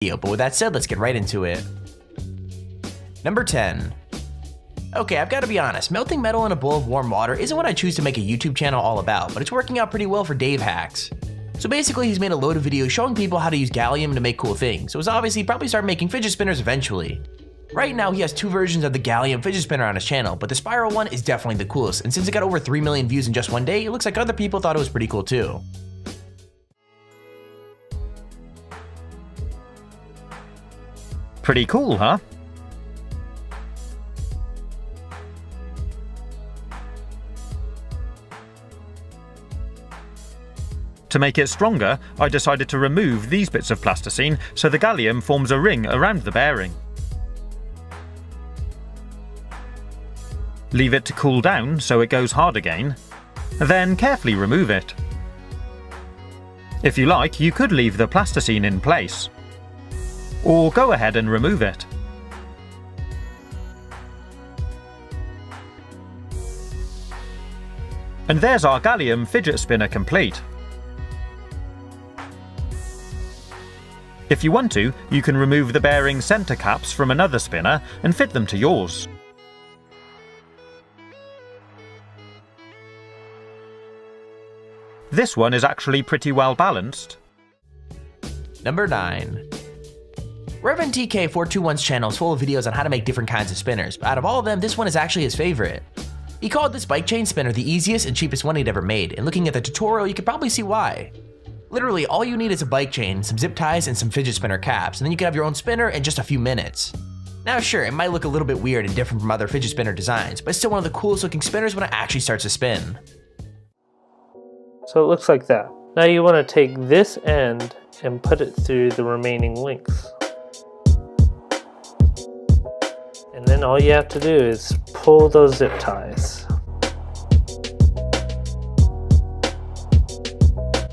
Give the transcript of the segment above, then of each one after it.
but with that said, let's get right into it. Number 10. Okay, I've got to be honest, melting metal in a bowl of warm water isn't what I choose to make a YouTube channel all about, but it's working out pretty well for Dave Hacks. So basically, he's made a load of videos showing people how to use gallium to make cool things, so it's obvious he'd probably start making fidget spinners eventually. Right now, he has 2 versions of the Gallium Fidget Spinner on his channel, but the spiral one is definitely the coolest, and since it got over 3 million views in just one day, it looks like other people thought it was pretty cool too. Pretty cool, huh? To make it stronger, I decided to remove these bits of plasticine so the gallium forms a ring around the bearing. Leave it to cool down so it goes hard again, then carefully remove it. If you like, you could leave the plasticine in place, or go ahead and remove it. And there's our Gallium Fidget Spinner complete. If you want to, you can remove the bearing center caps from another spinner and fit them to yours. This one is actually pretty well balanced. Number 9. Reverend TK421's channel is full of videos on how to make different kinds of spinners, but out of all of them, this one is actually his favorite. He called this bike chain spinner the easiest and cheapest one he'd ever made, and looking at the tutorial, you could probably see why. Literally, all you need is a bike chain, some zip ties, and some fidget spinner caps, and then you can have your own spinner in just a few minutes. Now sure, it might look a little bit weird and different from other fidget spinner designs, but it's still one of the coolest looking spinners when it actually starts to spin. So it looks like that. Now you want to take this end and put it through the remaining links. And then all you have to do is pull those zip ties.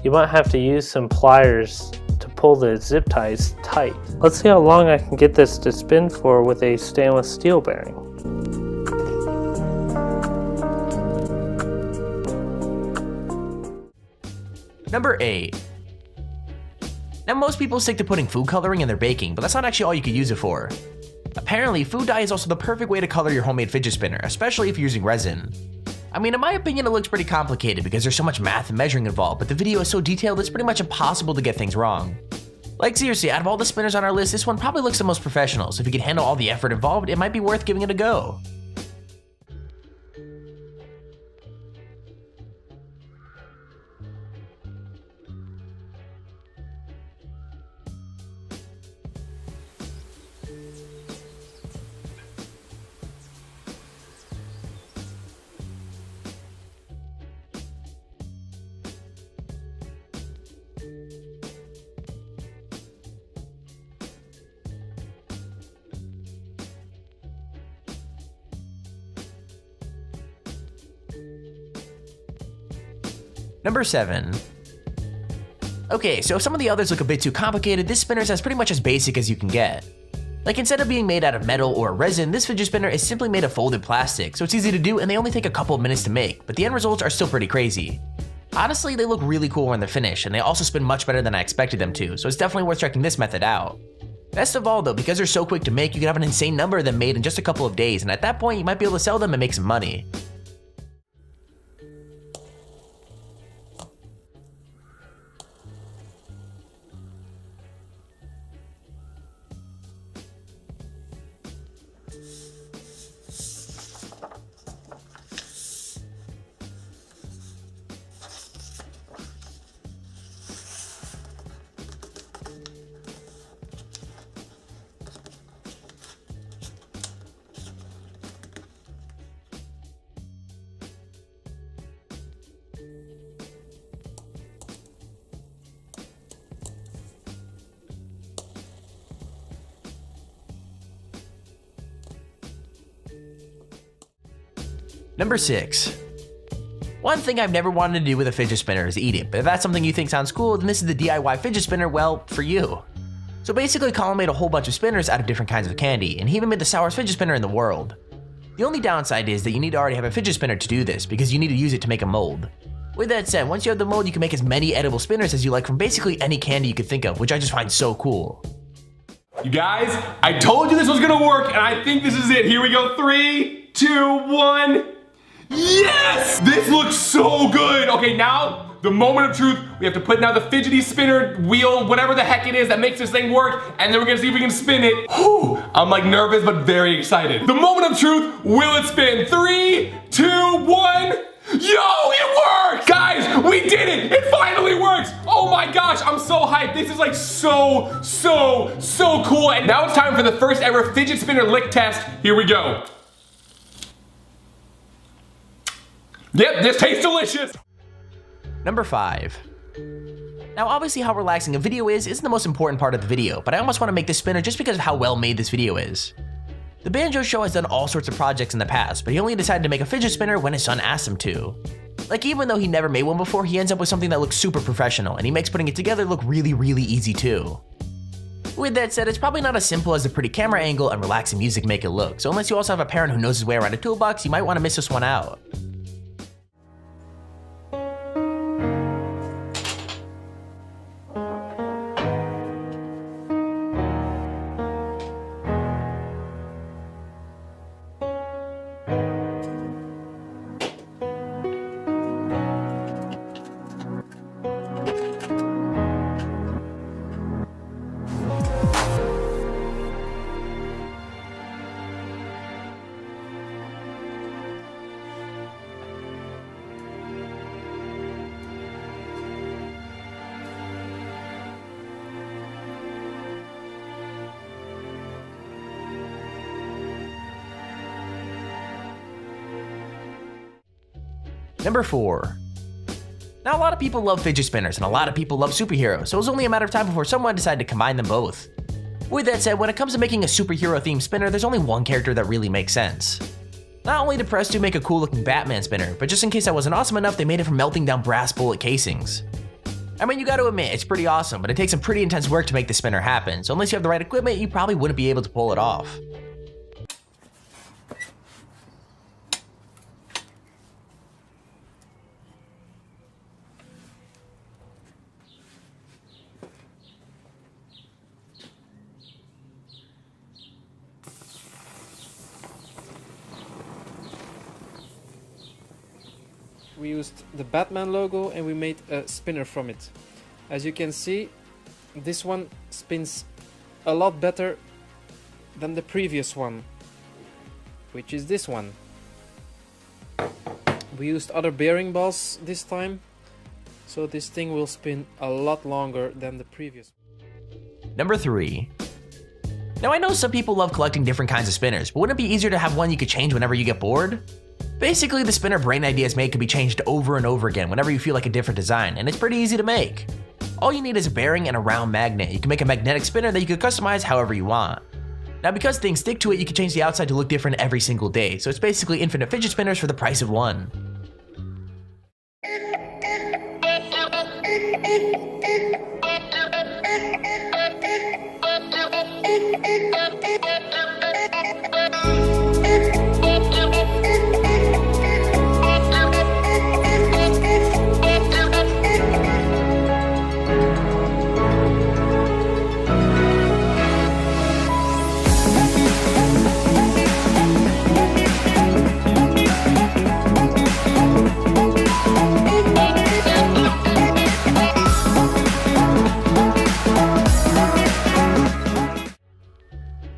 You might have to use some pliers to pull the zip ties tight. Let's see how long I can get this to spin for with a stainless steel bearing. Number 8. Now most people stick to putting food coloring in their baking, but that's not actually all you could use it for. Apparently, food dye is also the perfect way to color your homemade fidget spinner, especially if you're using resin. I mean, in my opinion, it looks pretty complicated because there's so much math and measuring involved, but the video is so detailed it's pretty much impossible to get things wrong. Like seriously, out of all the spinners on our list, this one probably looks the most professional, so if you can handle all the effort involved, it might be worth giving it a go. Number 7. Okay, so if some of the others look a bit too complicated, this spinner is as pretty much as basic as you can get. Like instead of being made out of metal or resin, this fidget spinner is simply made of folded plastic, so it's easy to do and they only take a couple of minutes to make, but the end results are still pretty crazy. Honestly, they look really cool when they're finished, and they also spin much better than I expected them to, so it's definitely worth checking this method out. Best of all though, because they're so quick to make, you can have an insane number of them made in just a couple of days, and at that point you might be able to sell them and make some money. Number 6. One thing I've never wanted to do with a fidget spinner is eat it, but if that's something you think sounds cool, then this is the DIY fidget spinner, well, for you. So basically, Colin made a whole bunch of spinners out of different kinds of candy, and he even made the sourest fidget spinner in the world. The only downside is that you need to already have a fidget spinner to do this, because you need to use it to make a mold. With that said, once you have the mold, you can make as many edible spinners as you like from basically any candy you could think of, which I just find so cool. You guys, I told you this was gonna work, and I think this is it. Here we go, 3, 2, 1. Yes! This looks so good. Okay, now, the moment of truth. We have to put now the fidgety spinner wheel, whatever the heck it is that makes this thing work, and then we're gonna see if we can spin it. Whew, I'm like nervous, but very excited. The moment of truth, will it spin? 3, 2, 1. Yo, it worked! Guys, we did it! It finally works! Oh my gosh, I'm so hyped. This is like so cool. And now it's time for the first ever fidget spinner lick test. Here we go. Yep, this tastes delicious. Number 5. Now obviously how relaxing a video isn't the most important part of the video, but I almost want to make this spinner just because of how well made this video is. The Banjo Show has done all sorts of projects in the past, but he only decided to make a fidget spinner when his son asked him to. Like, even though he never made one before, he ends up with something that looks super professional, and he makes putting it together look really easy too. With that said, it's probably not as simple as the pretty camera angle and relaxing music make it look, so unless you also have a parent who knows his way around a toolbox, you might want to miss this one out. Number 4. Now a lot of people love fidget spinners and a lot of people love superheroes, so it was only a matter of time before someone decided to combine them both. With that said, when it comes to making a superhero themed spinner, there's only one character that really makes sense. Not only did Press 2 make a cool looking Batman spinner, but just in case that wasn't awesome enough, they made it from melting down brass bullet casings. I mean, you gotta admit, it's pretty awesome, but it takes some pretty intense work to make the spinner happen, so unless you have the right equipment, you probably wouldn't be able to pull it off. We used the Batman logo and we made a spinner from it. As you can see, this one spins a lot better than the previous one, which is this one. We used other bearing balls this time, so this thing will spin a lot longer than the previous. Number 3. Now I know some people love collecting different kinds of spinners, but wouldn't it be easier to have one you could change whenever you get bored? Basically, the spinner Brain Ideas made could be changed over and over again whenever you feel like a different design, and it's pretty easy to make. All you need is a bearing and a round magnet. You can make a magnetic spinner that you can customize however you want. Now because things stick to it, you can change the outside to look different every single day, so it's basically infinite fidget spinners for the price of one.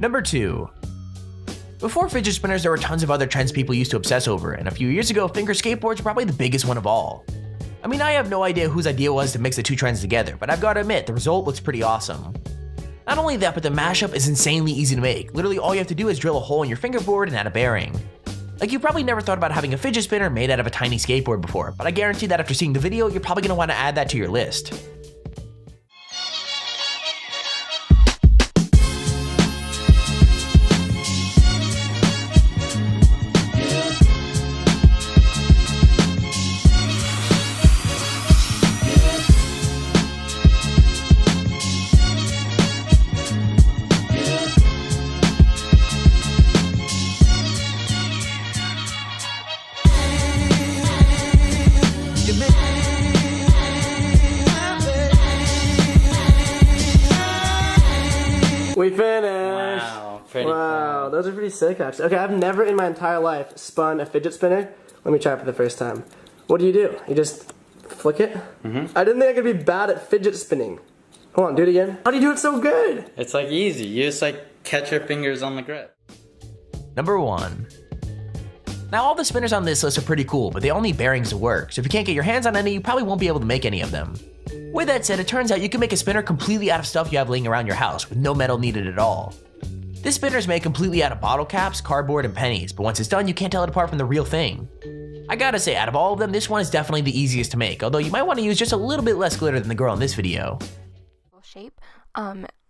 Number 2. Before fidget spinners, there were tons of other trends people used to obsess over, and a few years ago, finger skateboards were probably the biggest one of all. I mean, I have no idea whose idea was to mix the two trends together, but I've got to admit, the result looks pretty awesome. Not only that, but the mashup is insanely easy to make. Literally all you have to do is drill a hole in your fingerboard and add a bearing. Like, you probably never thought about having a fidget spinner made out of a tiny skateboard before, but I guarantee that after seeing the video, you're probably going to want to add that to your list. We finished! Wow, pretty Wow, proud. those are pretty sick actually. Okay, I've never in my entire life spun a fidget spinner. Let me try it for the first time. What do? You just flick it? I didn't think I could be bad at fidget spinning. Hold on, do it again. How do you do it so good? It's like easy. You just like catch your fingers on the grip. Number 1. Now all the spinners on this list are pretty cool, but they all need bearings to work, so if you can't get your hands on any, you probably won't be able to make any of them. With that said, it turns out you can make a spinner completely out of stuff you have laying around your house, with no metal needed at all. This spinner is made completely out of bottle caps, cardboard, and pennies, but once it's done, you can't tell it apart from the real thing. I gotta say, out of all of them, this one is definitely the easiest to make, although you might want to use just a little bit less glitter than the girl in this video. Shape.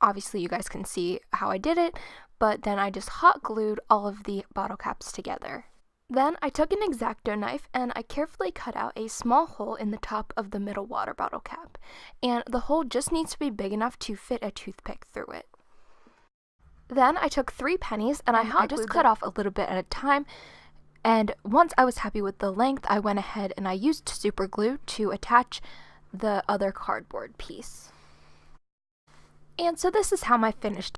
Obviously you guys can see how I did it, but then I just hot glued all of the bottle caps together. Then I took an X-Acto knife and I carefully cut out a small hole in the top of the middle water bottle cap, and the hole just needs to be big enough to fit a toothpick through it. Then I took 3 pennies and I just cut off a little bit at a time, and once I was happy with the length, I went ahead and I used super glue to attach the other cardboard piece. And so this is how my finished